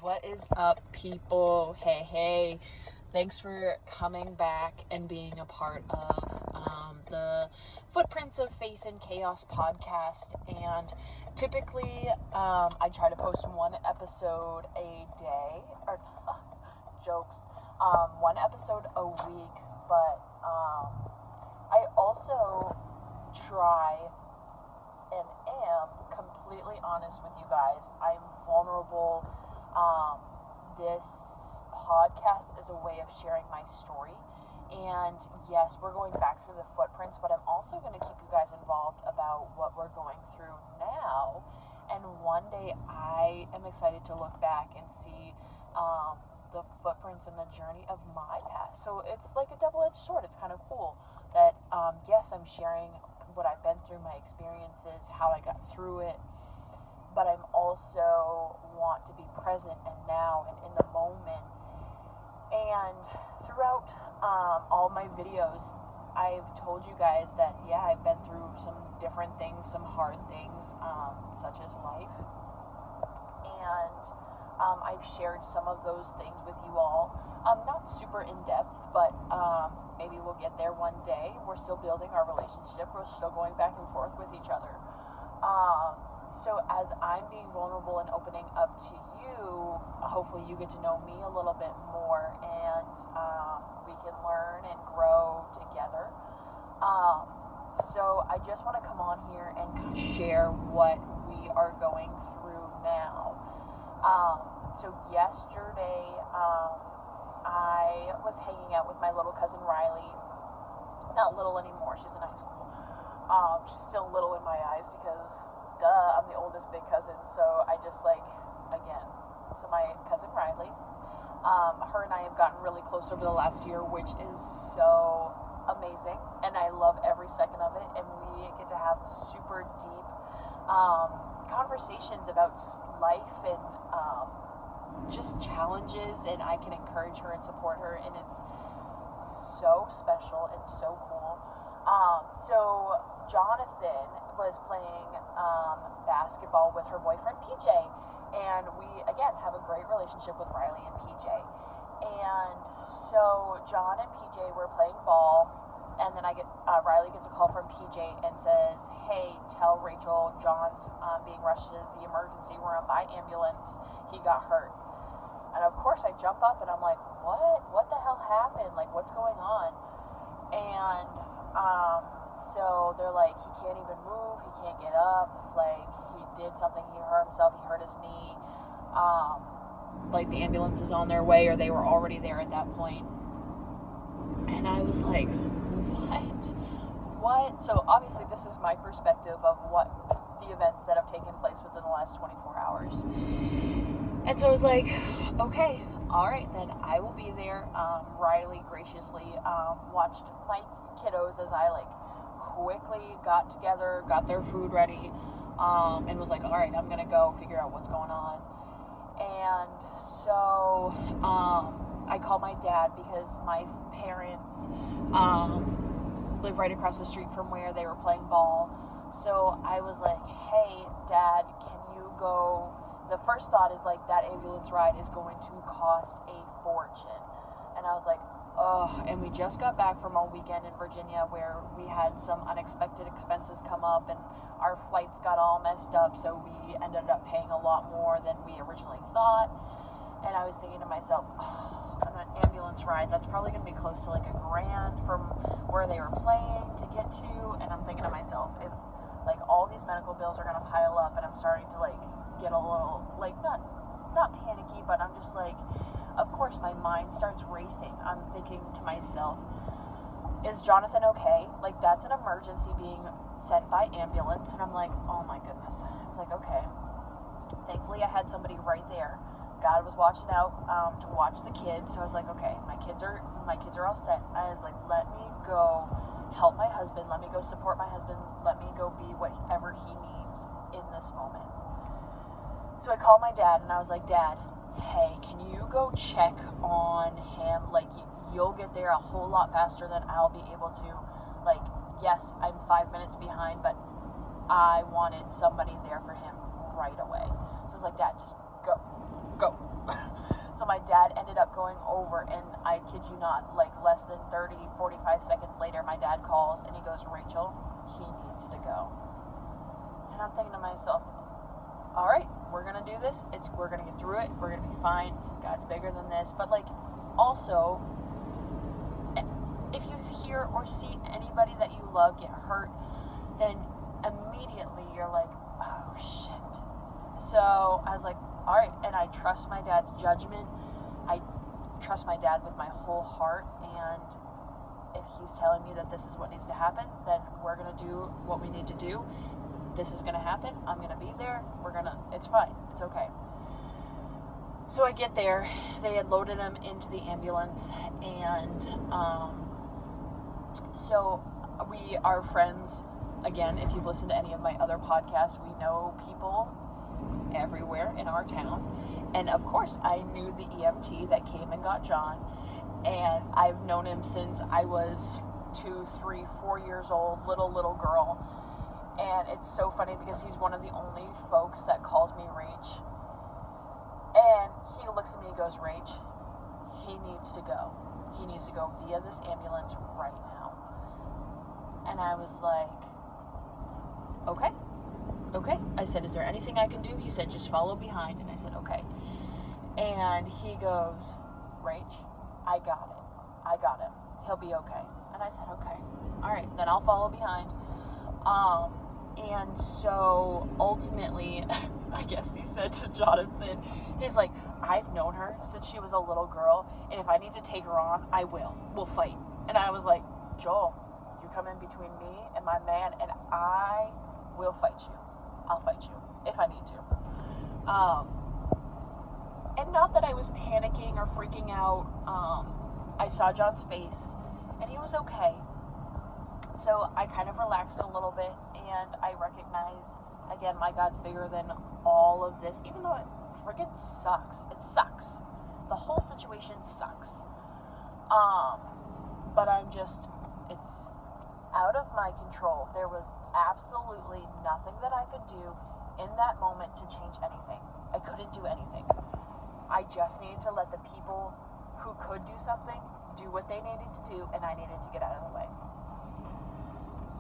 What is up, people? Hey. Thanks for coming back and being a part of the Footprints of Faith and Chaos podcast. And typically, I try to post one episode a day, or jokes, one episode a week, but I also try and am completely honest with you guys. I'm vulnerable. This podcast is a way of sharing my story, and yes, we're going back through the footprints, but I'm also going to keep you guys involved about what we're going through now, and one day I am excited to look back and see the footprints and the journey of my past. So it's like a double-edged sword. It's kind of cool that yes, I'm sharing what I've been through, my experiences, how I got through it, but I'm also want to be present and now and in the moment. And throughout all my videos, I've told you guys that I've been through some different things, some hard things, such as life, and I've shared some of those things with you all, not super in depth, but maybe we'll get there one day. We're still building our relationship. We're still going back and forth with each other. So as I'm being vulnerable and opening up to you, hopefully you get to know me a little bit more, and we can learn and grow together. So I just want to come on here and share what we are going through now. So yesterday, I was hanging out with my little cousin Riley. Not little anymore, she's in high school. She's still little in my eyes because, I'm the oldest big cousin, so I just so my cousin Riley, her and I have gotten really close over the last year, which is so amazing, and I love every second of it, and we get to have super deep conversations about life and just challenges, and I can encourage her and support her, and it's so special and so cool. So Jonathan was playing basketball with her boyfriend PJ, and we again have a great relationship with Riley and PJ. And so John and PJ were playing ball, and then Riley gets a call from PJ and says, "Hey, tell Rachel John's being rushed to the emergency room by ambulance. He got hurt." And of course I jump up and I'm like, what the hell happened? Like, what's going on? And so they're like, he can't even move, he can't get up, like, he did something, he hurt himself, he hurt his knee, like, the ambulance is on their way, or they were already there at that point. And I was like, what? So obviously this is my perspective of what the events that have taken place within the last 24 hours. And so I was like, okay, alright, then I will be there. Riley graciously watched my kiddos as I quickly got together, got their food ready, and was like, alright, I'm gonna go figure out what's going on. And so I called my dad because my parents live right across the street from where they were playing ball. So I was like, hey Dad, can you go? The first thought is that ambulance ride is going to cost a fortune. And I was like, and we just got back from a weekend in Virginia where we had some unexpected expenses come up, and our flights got all messed up, so we ended up paying a lot more than we originally thought. And I was thinking to myself, on an ambulance ride, that's probably going to be close to $1,000 from where they were playing to get to. And I'm thinking to myself, if all these medical bills are going to pile up, and I'm starting to get a little not panicky, but I'm just of course my mind starts racing. I'm thinking to myself, is Jonathan okay? That's an emergency being sent by ambulance. And I'm like, oh my goodness. It's okay. Thankfully I had somebody right there. God was watching out to watch the kids. So I was like, okay, my kids are all set. I was like, let me go help my husband, let me go support my husband, let me go be whatever he needs in this moment. So I called my dad and I was like, Dad, hey, can you go check on him? You'll get there a whole lot faster than I'll be able to. Yes, I'm 5 minutes behind, but I wanted somebody there for him right away. So I was like, Dad, just go. going over, and I kid you not, like less than 30, 45 seconds later, my dad calls and he goes, Rachel, he needs to go. And I'm thinking to myself, all right, we're going to do this. We're going to get through it. We're going to be fine. God's bigger than this. But like, also, if you hear or see anybody that you love get hurt, then immediately you're like, oh shit. So I was like, all right, and I trust my dad's judgment. I trust my dad with my whole heart, and if he's telling me that this is what needs to happen, then we're going to do what we need to do. This is going to happen. I'm going to be there. It's fine. It's okay. So I get there. They had loaded him into the ambulance, and so we are friends. Again, if you've listened to any of my other podcasts, we know people everywhere in our town. And of course, I knew the EMT that came and got John, and I've known him since I was 2, 3, 4 years old, little girl. And it's so funny because he's one of the only folks that calls me Rach. And he looks at me and goes, Rach, he needs to go. He needs to go via this ambulance right now. And I was like, okay. I said, is there anything I can do? He said, just follow behind. And I said, okay. And he goes, Rach, I got him. He'll be okay. And I said, okay. All right, then I'll follow behind. And so ultimately, I guess he said to Jonathan, he's like, I've known her since she was a little girl, and if I need to take her on, I will. We'll fight. And I was like, Joel, you come in between me and my man, and I will fight you. I'll fight you if I need to. And not that I was panicking or freaking out. I saw John's face, and he was okay. So I kind of relaxed a little bit, and I recognize, again, my God's bigger than all of this, even though it friggin' sucks. It sucks. The whole situation sucks. But it's out of my control. There was absolutely nothing that I could do in that moment to change anything. I couldn't do anything. I just needed to let the people who could do something do what they needed to do, and I needed to get out of the way.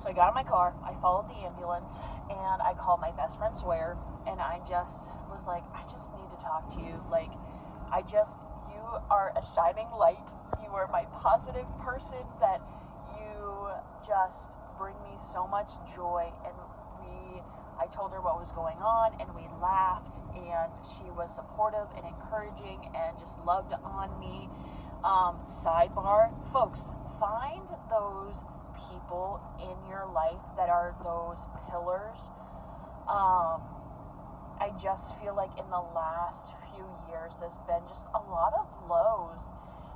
So I got in my car, I followed the ambulance, and I called my best friend Sawyer, and I just was like, I just need to talk to you. Like, you are a shining light. You are my positive person, that you just bring me so much joy. And I told her what was going on, and we laughed, and she was supportive and encouraging and just loved on me. Sidebar, folks, find those people in your life that are those pillars. I just feel like in the last few years there's been just a lot of lows,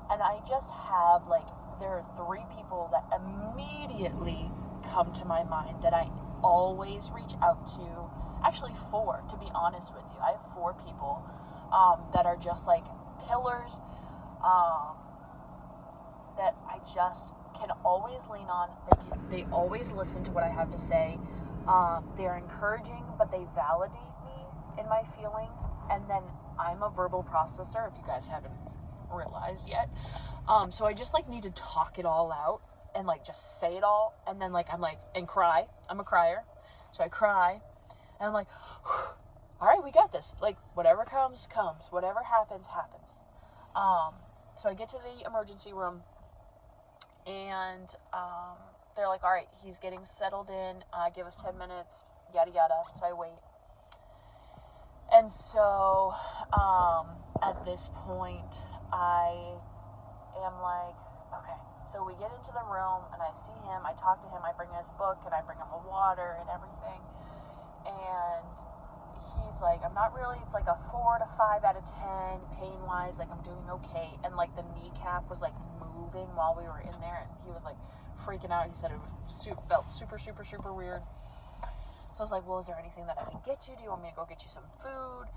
and I just have, like, there are 3 people that immediately come to my mind that I always reach out to. Actually 4, to be honest with you. I have 4 people that are just like pillars, that I just can always lean on. They always listen to what I have to say. They're encouraging, but they validate me in my feelings. And then I'm a verbal processor, if you guys haven't realized yet. So I just need to talk it all out and just say it all, and then and cry. I'm a crier, so I cry, and I'm like, all right, we got this. Whatever comes, whatever happens. So I get to the emergency room, and they're like, all right, he's getting settled in, give us 10 minutes, yada yada. So I wait, and so at this point I am like, okay. So we get into the room, and I see him, I talk to him, I bring his book, and I bring him a water and everything, and he's like, I'm not really, it's like a 4 to 5 out of 10, pain-wise, I'm doing okay, and the kneecap was moving while we were in there, and he was freaking out. He said it felt super, super, super weird. So I was like, well, is there anything that I can get you? Do you want me to go get you some food?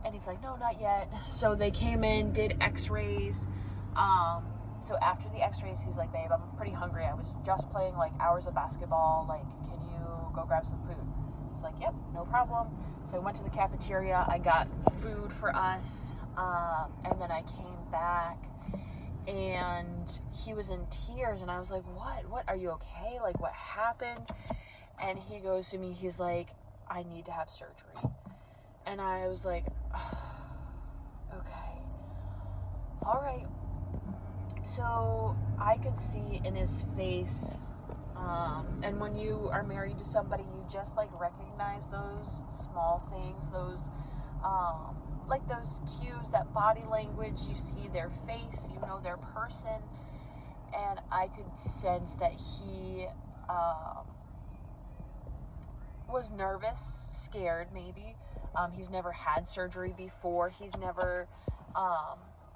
And he's like, no, not yet. So they came in, did x-rays. So after the x-rays, he's like, babe, I'm pretty hungry. I was just playing hours of basketball. Can you go grab some food? I was like, yep, no problem. So I went to the cafeteria. I got food for us. And then I came back and he was in tears, and I was like, what, are you okay? Like, what happened? And he goes to me, he's like, I need to have surgery. And I was like, oh, okay, all right. So I could see in his face, and when you are married to somebody, you just like recognize those small things, those like those cues, that body language. You see their face, you know their person, and I could sense that he was nervous, scared maybe. He's never had surgery before. He's never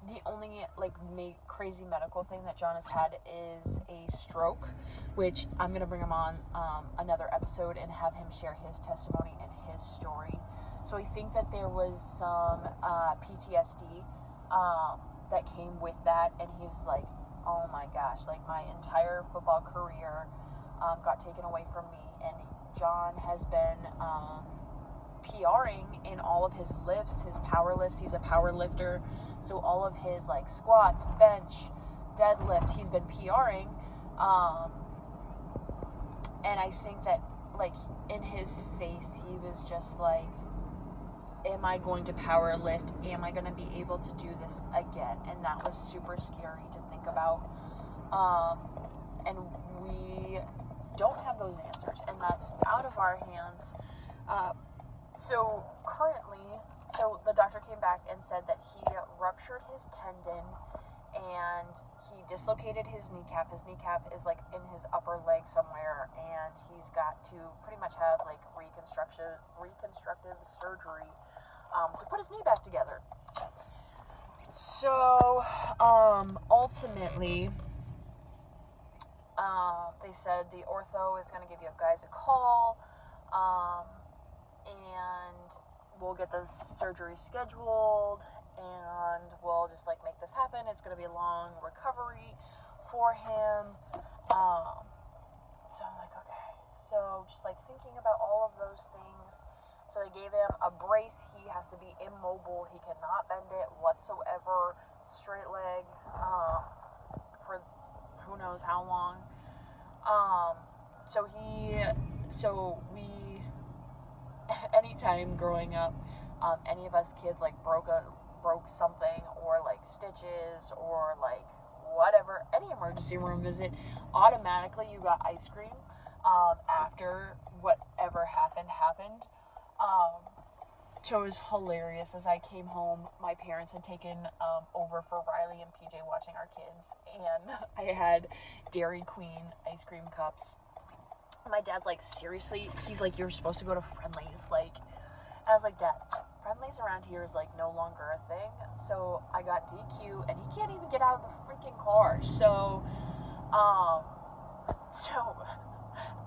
the only like crazy medical thing that John has had is a stroke, which I'm gonna bring him on another episode and have him share his testimony and his story. So I think that there was some PTSD that came with that, and he was like, oh my gosh, like my entire football career got taken away from me. And John has been PRing in all of his lifts, his power lifts. He's a power lifter, so all of his like squats, bench, deadlift, he's been PRing. And I think that like in his face, he was just like, am I going to power lift? Am I going to be able to do this again? And that was super scary to think about. And we don't have those answers, and that's out of our hands. So currently, the doctor came back and said that he ruptured his tendon and he dislocated his kneecap. His kneecap is like in his upper leg somewhere, and he's got to pretty much have like reconstructive surgery to put his knee back together. So ultimately, they said the ortho is going to give you guys a call, and we'll get the surgery scheduled, and we'll just like make this happen. It's going to be a long recovery for him. So I'm like, okay. So just like thinking about all of those things. So they gave him a brace. He has to be immobile. He cannot bend it whatsoever. Straight leg for who knows how long. So we, anytime growing up, any of us kids like broke something, or like stitches, or like whatever, any emergency room visit, automatically you got ice cream after whatever happened. So it was hilarious. As I came home, my parents had taken over for Riley and PJ watching our kids, and I had Dairy Queen ice cream cups. My dad's like, seriously? He's like, you're supposed to go to Friendly's. Like, I was like, Dad, Friendly's around here is like no longer a thing. So I got DQ, and he can't even get out of the freaking car. So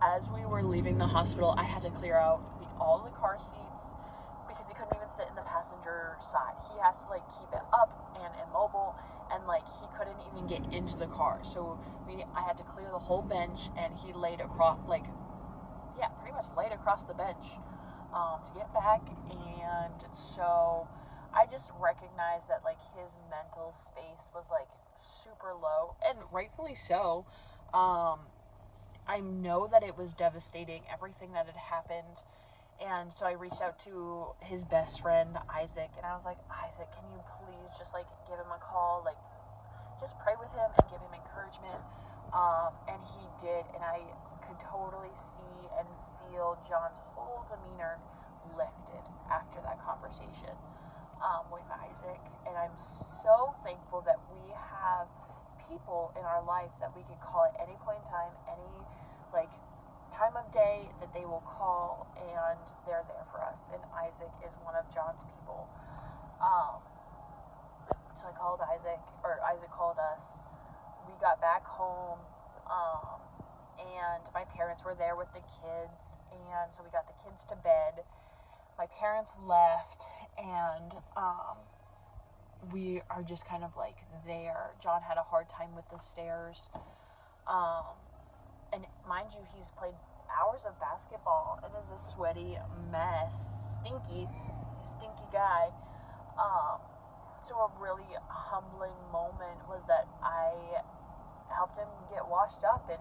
as we were leaving the hospital, I had to clear out all the car seats, because he couldn't even sit in the passenger side. He has to like keep it up and immobile, and like he couldn't even get into the car. So I had to clear the whole bench, and he laid across, pretty much laid across the bench to get back. And so I just recognized that like his mental space was like super low, and rightfully so. I know that it was devastating, everything that had happened. And so I reached out to his best friend, Isaac, and I was like, Isaac, can you please just like give him a call, like just pray with him and give him encouragement. And he did, and I could totally see and feel John's whole demeanor lifted after that conversation with Isaac. And I'm so thankful that we have people in our life that we could call at any point in time, any like time of day, that they will call, and they're there for us. And Isaac is one of John's people. So I called Isaac, or Isaac called us. We got back home, and my parents were there with the kids, and so we got the kids to bed. My parents left, and we are just kind of like there. John had a hard time with the stairs. And mind you, he's played hours of basketball and is a sweaty mess. Stinky guy. so a really humbling moment was that I helped him get washed up and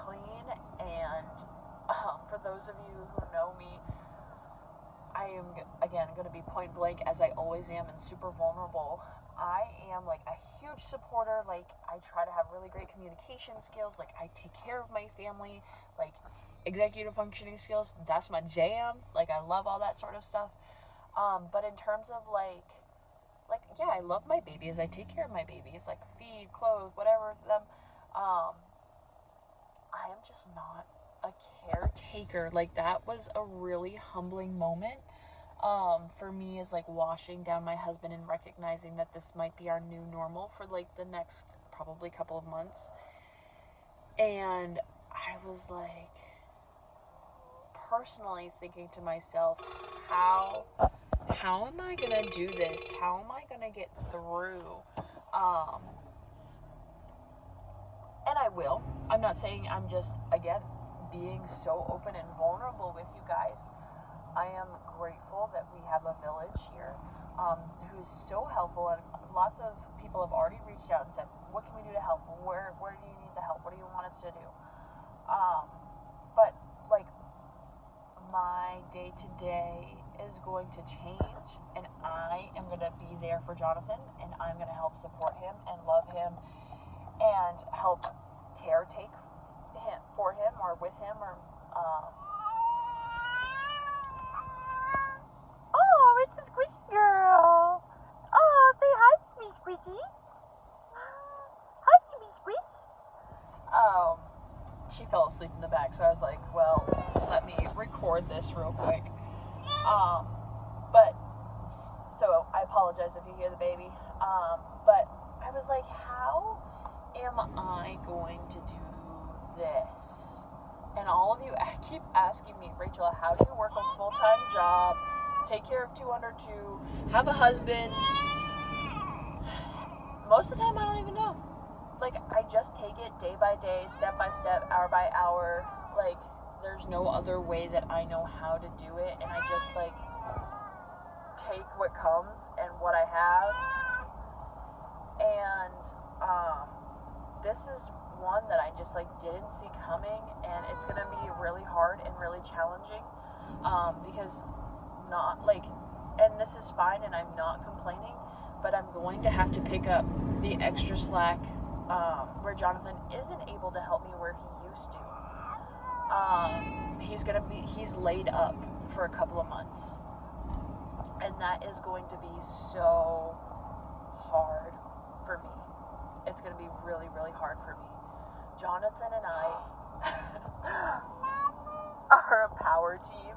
clean. And for those of you who know me, I am, again, going to be point blank, as I always am, and super vulnerable. I am, like, a huge supporter. Like, I try to have really great communication skills. Like, I take care of my family. Like, executive functioning skills, that's my jam. Like, I love all that sort of stuff. But in terms of, yeah, I love my babies. I take care of my babies. Like, feed, clothe, whatever them. I am just not a caretaker. Like, that was a really humbling moment for me, is like washing down my husband and recognizing that this might be our new normal for like the next probably couple of months. And I was like personally thinking to myself, how am I gonna do this? How am I gonna get through? And I will. I'm not saying, I'm just, again, being so open and vulnerable with you guys. I am grateful that we have a village here who's so helpful, and lots of people have already reached out and said, what can we do to help? Where do you need the help? What do you want us to do? But like, my day-to-day is going to change, and I am going to be there for Jonathan, and I'm going to help support him and love him and help caretake him for him or with him, or oh, it's a squishy girl. Oh, say hi, baby squishy. Hi, baby squish. She fell asleep in the back, so I was like, well, let me record this real quick. But so I apologize if you hear the baby. But I was like, how am I going to do this? And all of you keep asking me, Rachel, how do you work a full-time job, take care of 2 under 2, have a husband? Most of the time, I don't even know. Like, I just take it day by day, step by step, hour by hour. Like, there's no other way that I know how to do it, and I just, like, take what comes and what I have. And this is one that I just like didn't see coming, and it's gonna be really hard and really challenging because not like, and this is fine, and I'm not complaining, but I'm going to have to pick up the extra slack where Jonathan isn't able to help me where he used to. He's laid up for a couple of months, and that is going to be so hard for me. It's going to be really, really hard for me. Jonathan and I are a power team.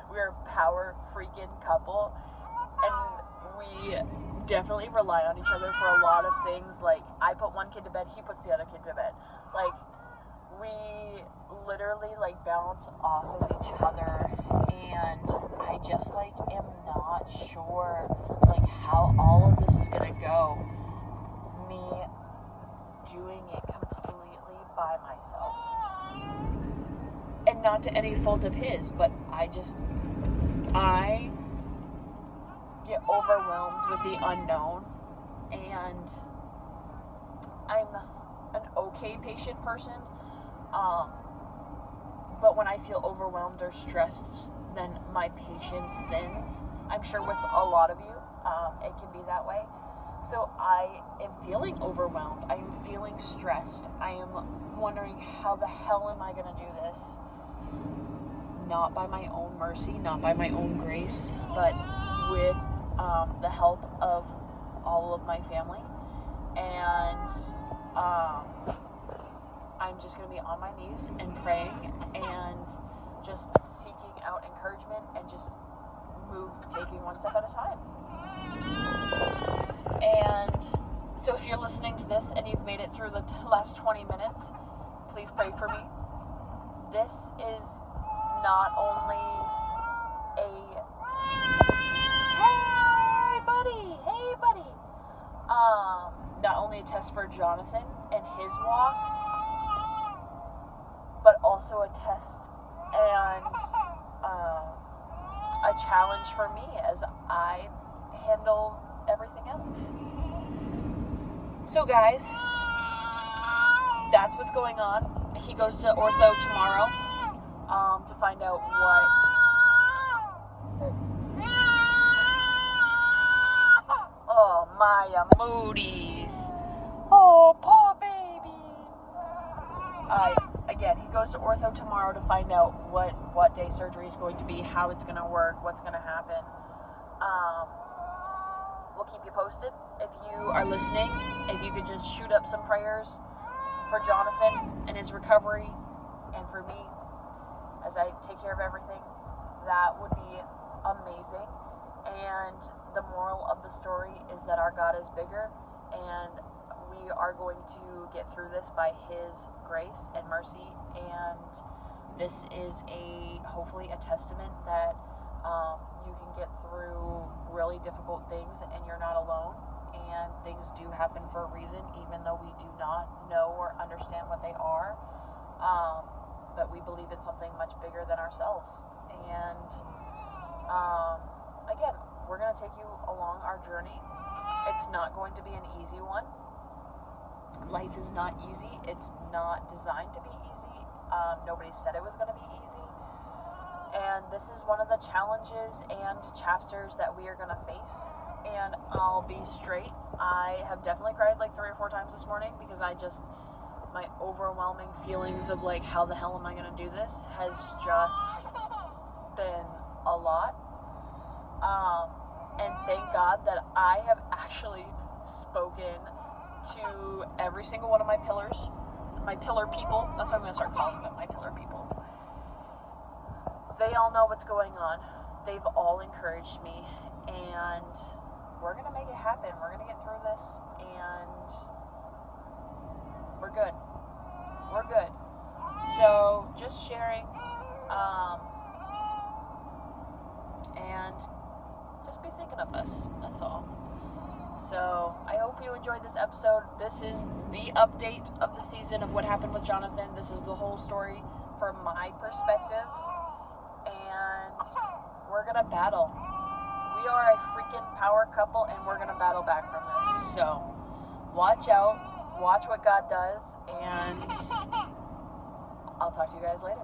We're a power freaking couple, and we definitely rely on each other for a lot of things. Like, I put one kid to bed, he puts the other kid to bed. Like, we literally like balance off of each other, and I just like am not sure like how all of this is gonna go. Me doing it completely by myself, and not to any fault of his, but I get overwhelmed with the unknown, and I'm an okay patient person, but when I feel overwhelmed or stressed, then my patience thins. I'm sure with a lot of you, it can be that way. So I am feeling overwhelmed. I am feeling stressed. I am wondering, how the hell am I going to do this? Not by my own mercy, not by my own grace, but with the help of all of my family. And I'm just going to be on my knees and praying and just seeking out encouragement and just taking one step at a time. And so if you're listening to this and you've made it through the last 20 minutes, please pray for me. This is not only not only a test for Jonathan and his walk, but also a test and a challenge for me as I handle everything else. So guys, that's what's going on. He goes to ortho tomorrow to find out what. Oh, Maya Moody's. Oh, poor baby. Again, he goes to ortho tomorrow to find out what day surgery is going to be, how it's going to work, what's going to happen. We'll keep you posted. If you are listening, if you could just shoot up some prayers for Jonathan and his recovery, and for me as I take care of everything, that would be amazing. And the moral of the story is that our God is bigger, and we are going to get through this by His grace and mercy. And this is hopefully a testament that you can get through really difficult things and you're not alone. And things do happen for a reason, even though we do not know or understand what they are. But we believe it's something much bigger than ourselves. And again, we're going to take you along our journey. It's not going to be an easy one. Life is not easy. It's not designed to be easy. Nobody said it was going to be easy. And this is one of the challenges and chapters that we are going to face. And I'll be straight. I have definitely cried like 3 or 4 times this morning because my overwhelming feelings of like, how the hell am I going to do this has just been a lot. And thank God that I have actually spoken to every single one of my pillar people. That's what I'm going to start calling them, my pillar people. They all know what's going on. They've all encouraged me, and we're going to make it happen. We're going to get through this, and we're good. We're good. So just sharing, and just be thinking of us. That's all. So I hope you enjoyed this episode. This is the update of the season of what happened with Jonathan. This is the whole story from my perspective. And we're going to battle. We are a freaking power couple, and we're going to battle back from this. So watch out. Watch what God does. And I'll talk to you guys later.